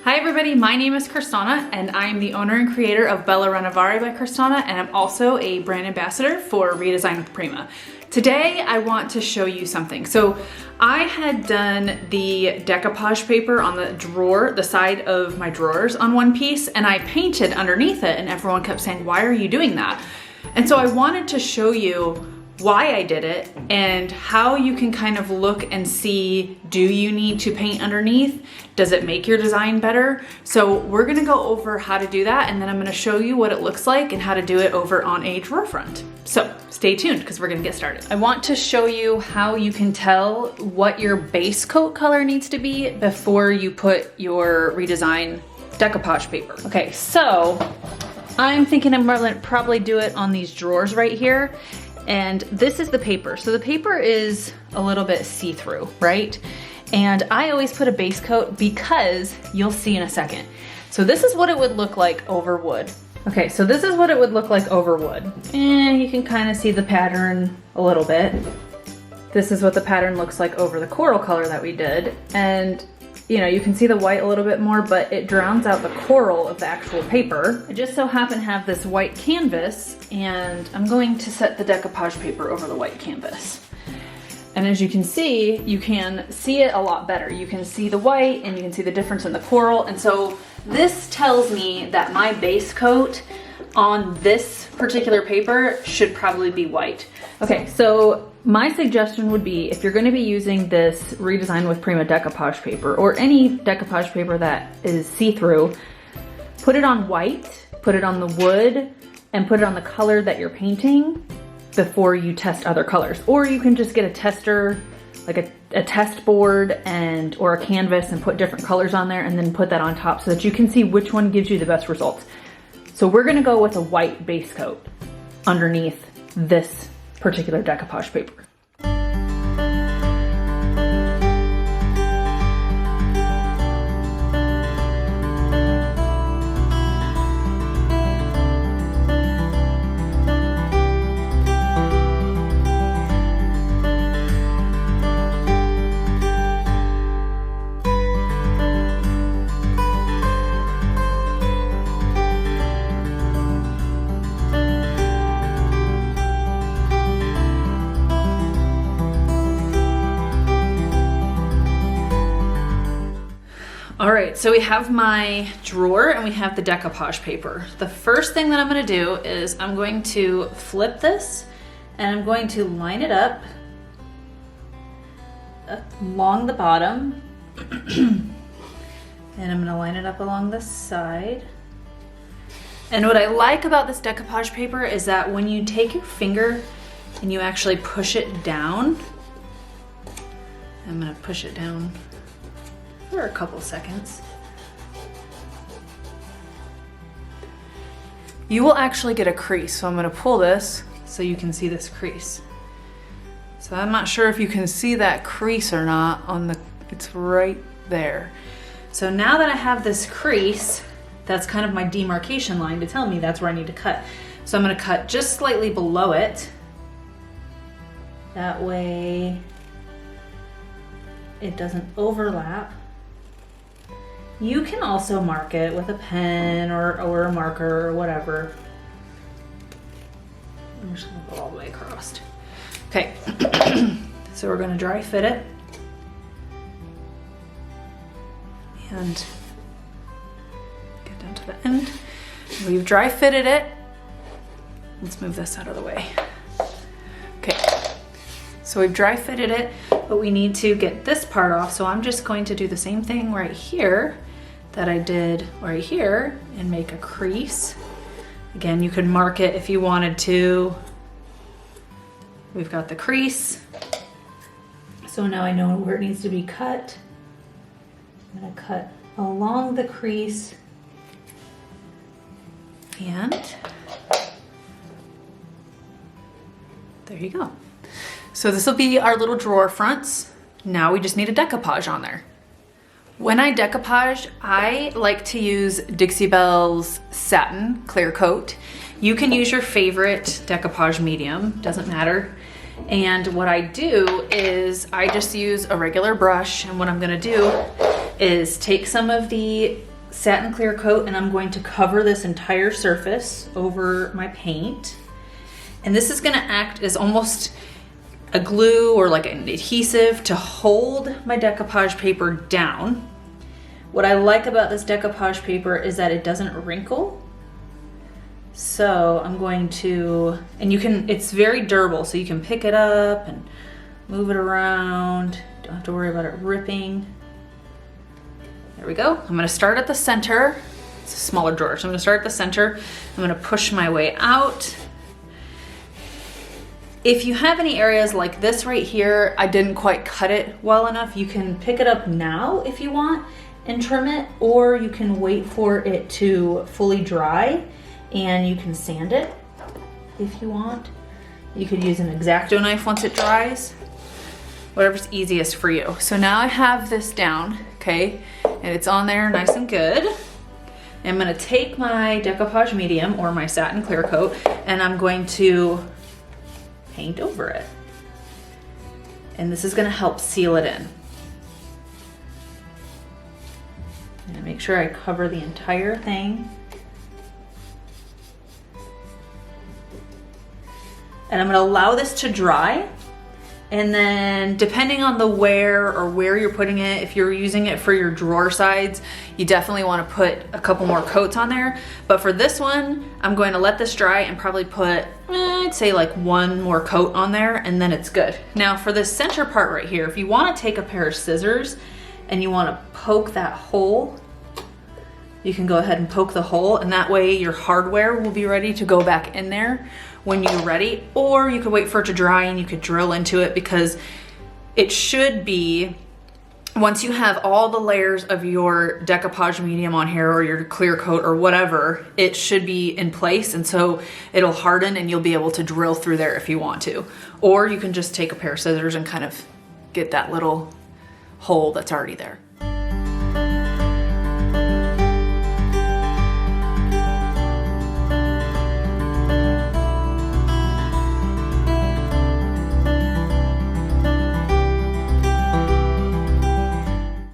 Hi everybody, my name is Kristana and I'm the owner and creator of Bella Renovare by Kristana, and I'm also a brand ambassador for Redesign with Prima. Today I want to show you something. So I had done the decoupage paper on the drawer, the side of my drawers on one piece, and I painted underneath it and everyone kept saying, why are you doing that? And so I wanted to show you why I did it and how you can kind of look and see, do you need to paint underneath? Does it make your design better? So we're gonna go over how to do that, and then I'm gonna show you what it looks like and how to do it over on a drawer front. So stay tuned because we're gonna get started. I want to show you how you can tell what your base coat color needs to be before you put your Redesign decoupage paper. Okay, so I'm thinking I'm gonna probably do it on these drawers right here. And this is the paper. So the paper is a little bit see-through, right? And I always put a base coat because you'll see in a second. So this is what it would look like over wood. Okay, so this is what it would look like over wood. And you can kind of see the pattern a little bit. This is what the pattern looks like over the coral color that we did. And you know, you can see the white a little bit more, but it drowns out the coral of the actual paper. I just so happen to have this white canvas, and I'm going to set the decoupage paper over the white canvas. And as you can see it a lot better. You can see the white and you can see the difference in the coral. And so this tells me that my base coat on this particular paper should probably be white. Okay, so my suggestion would be, if you're going to be using this Redesign with Prima decoupage paper, or any decoupage paper that is see-through, put it on white, put it on the wood, and put it on the color that you're painting before you test other colors. Or you can just get a tester, like a test board or a canvas, and put different colors on there and then put that on top so that you can see which one gives you the best results. So we're gonna go with a white base coat underneath this particular decoupage paper. All right, so we have my drawer and we have the decoupage paper. The first thing that I'm gonna do is I'm going to flip this and I'm going to line it up along the bottom. And I'm gonna line it up along the side. And what I like about this decoupage paper is that when you take your finger and you actually push it down, I'm gonna push it down for a couple seconds, you will actually get a crease. So I'm gonna pull this so you can see this crease. So I'm not sure if you can see that crease or not it's right there. So now that I have this crease, that's kind of my demarcation line to tell me that's where I need to cut. So I'm gonna cut just slightly below it. That way it doesn't overlap. You can also mark it with a pen or a marker or whatever. I'm just gonna go all the way across. Okay, so we're gonna dry fit it. And get down to the end. We've dry fitted it. Let's move this out of the way. Okay, so we've dry fitted it, but we need to get this part off. So I'm just going to do the same thing right here that I did right here and make a crease. Again, you could mark it if you wanted to. We've got the crease. So now I know where it needs to be cut. I'm gonna cut along the crease and there you go. So this will be our little drawer fronts. Now we just need a decoupage on there. When I decoupage, I like to use Dixie Belle's Satin Clear Coat. You can use your favorite decoupage medium, doesn't matter. And what I do is I just use a regular brush, and what I'm gonna do is take some of the satin clear coat and I'm going to cover this entire surface over my paint. And this is gonna act as almost a glue or like an adhesive to hold my decoupage paper down. What I like about this decoupage paper is that it doesn't wrinkle. So I'm going to, and you can, it's very durable, so you can pick it up and move it around. Don't have to worry about it ripping. There we go. I'm gonna start at the center. It's a smaller drawer, so I'm gonna start at the center. I'm gonna push my way out. If you have any areas like this right here, I didn't quite cut it well enough, you can pick it up now if you want and trim it, or you can wait for it to fully dry and you can sand it if you want. You could use an X-Acto knife once it dries, whatever's easiest for you. So now I have this down, okay, and it's on there nice and good. I'm gonna take my decoupage medium or my satin clear coat and I'm going to paint over it. And this is gonna help seal it in. And make sure I cover the entire thing. And I'm gonna allow this to dry. And then depending on the where you're putting it, if you're using it for your drawer sides, you definitely wanna put a couple more coats on there. But for this one, I'm going to let this dry and probably put, I'd say like one more coat on there and then it's good. Now for this center part right here, if you wanna take a pair of scissors and you wanna poke that hole, you can go ahead and poke the hole and that way your hardware will be ready to go back in there when you're ready, or you could wait for it to dry and you could drill into it because it should be, once you have all the layers of your decoupage medium on here or your clear coat or whatever, it should be in place and so it'll harden and you'll be able to drill through there if you want to. Or you can just take a pair of scissors and kind of get that little hole that's already there.